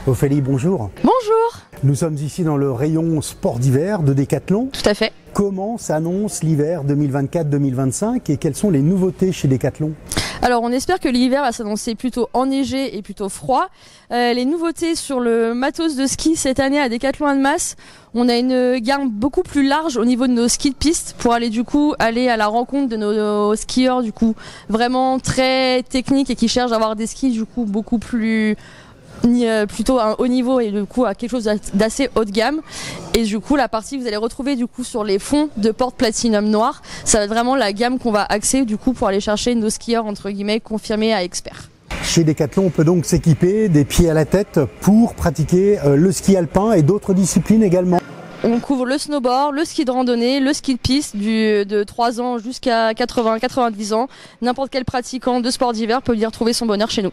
Ophélie, bonjour. Bonjour. Nous sommes ici dans le rayon sport d'hiver de Decathlon. Tout à fait. Comment s'annonce l'hiver 2024-2025 et quelles sont les nouveautés chez Decathlon? Alors on espère que l'hiver va s'annoncer plutôt enneigé et plutôt froid. Les nouveautés sur le matos de ski cette année à Decathlon Annemasse, on a une gamme beaucoup plus large au niveau de nos skis de piste pour aller à la rencontre de nos skieurs vraiment très techniques et qui cherchent à avoir des skis beaucoup plus plutôt à un haut niveau et à quelque chose d'assez haut de gamme. Et la partie que vous allez retrouver sur les fonds de porte platinum noir, ça va être vraiment la gamme qu'on va axer pour aller chercher nos skieurs entre guillemets confirmés à experts. Chez Decathlon, on peut donc s'équiper des pieds à la tête pour pratiquer le ski alpin et d'autres disciplines également. On couvre le snowboard, le ski de randonnée, le ski de piste de 3 ans jusqu'à 80-90 ans. N'importe quel pratiquant de sport d'hiver peut venir trouver son bonheur chez nous.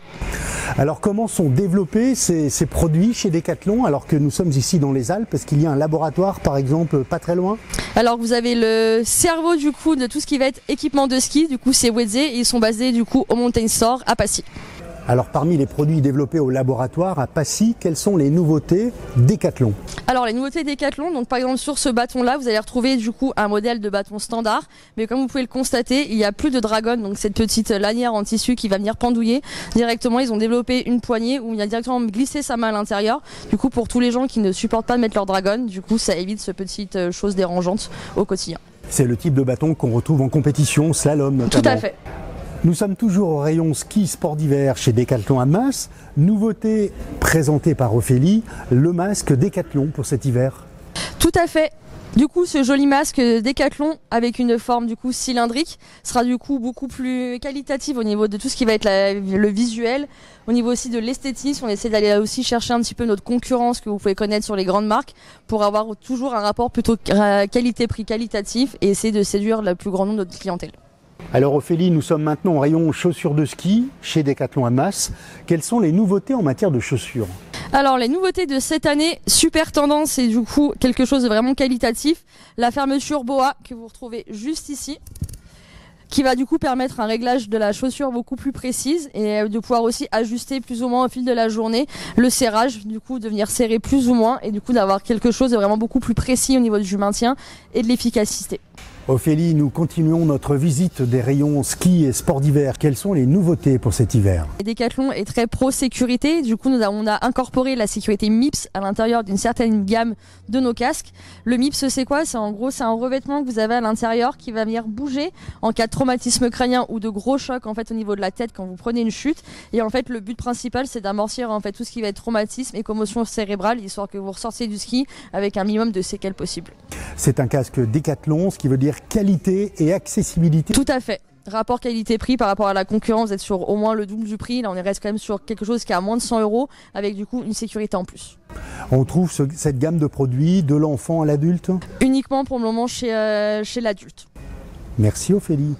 Alors comment sont développés ces produits chez Decathlon alors que nous sommes ici dans les Alpes? Est-ce qu'il y a un laboratoire par exemple pas très loin? Alors vous avez le cerveau de tout ce qui va être équipement de ski, c'est Wedze et ils sont basés au Mountain Store à Passy. Alors parmi les produits développés au laboratoire à Passy, quelles sont les nouveautés Decathlon? Alors les nouveautés Decathlon, par exemple sur ce bâton là, vous allez retrouver un modèle de bâton standard, mais comme vous pouvez le constater, il n'y a plus de dragon, donc cette petite lanière en tissu qui va venir pendouiller. Directement, ils ont développé une poignée où il y a directement glissé sa main à l'intérieur. Pour tous les gens qui ne supportent pas de mettre leur dragon, ça évite ce petite chose dérangeante au quotidien. C'est le type de bâton qu'on retrouve en compétition, slalom notamment. Tout à fait. Nous sommes toujours au rayon ski sport d'hiver chez Decathlon Annemasse. Nouveauté présentée par Ophélie, le masque Decathlon pour cet hiver. Tout à fait. Ce joli masque Decathlon avec une forme cylindrique sera beaucoup plus qualitatif au niveau de tout ce qui va être le visuel. Au niveau aussi de l'esthétisme, on essaie d'aller aussi chercher un petit peu notre concurrence que vous pouvez connaître sur les grandes marques pour avoir toujours un rapport plutôt qualité-prix qualitatif et essayer de séduire le plus grand nombre de notre clientèle. Alors Ophélie, nous sommes maintenant au rayon chaussures de ski chez Decathlon Annemasse. Quelles sont les nouveautés en matière de chaussures? Alors les nouveautés de cette année, super tendance et quelque chose de vraiment qualitatif. La fermeture BOA que vous retrouvez juste ici, qui va permettre un réglage de la chaussure beaucoup plus précise et de pouvoir aussi ajuster plus ou moins au fil de la journée le serrage, de venir serrer plus ou moins et d'avoir quelque chose de vraiment beaucoup plus précis au niveau du maintien et de l'efficacité. Ophélie, nous continuons notre visite des rayons ski et sport d'hiver. Quelles sont les nouveautés pour cet hiver? Decathlon est très pro-sécurité. On a incorporé la sécurité MIPS à l'intérieur d'une certaine gamme de nos casques. Le MIPS, c'est quoi? C'est un revêtement que vous avez à l'intérieur qui va venir bouger en cas de traumatisme crânien ou de gros chocs au niveau de la tête quand vous prenez une chute. Et le but principal, c'est d'amortir tout ce qui va être traumatisme et commotion cérébrale, histoire que vous ressortiez du ski avec un minimum de séquelles possible. C'est un casque Decathlon, ce qui veut dire qualité et accessibilité. Tout à fait. Rapport qualité-prix par rapport à la concurrence, vous êtes sur au moins le double du prix. Là, on reste quand même sur quelque chose qui est à moins de 100 € avec une sécurité en plus. On trouve cette gamme de produits de l'enfant à l'adulte? Uniquement pour le moment chez l'adulte. Merci Ophélie.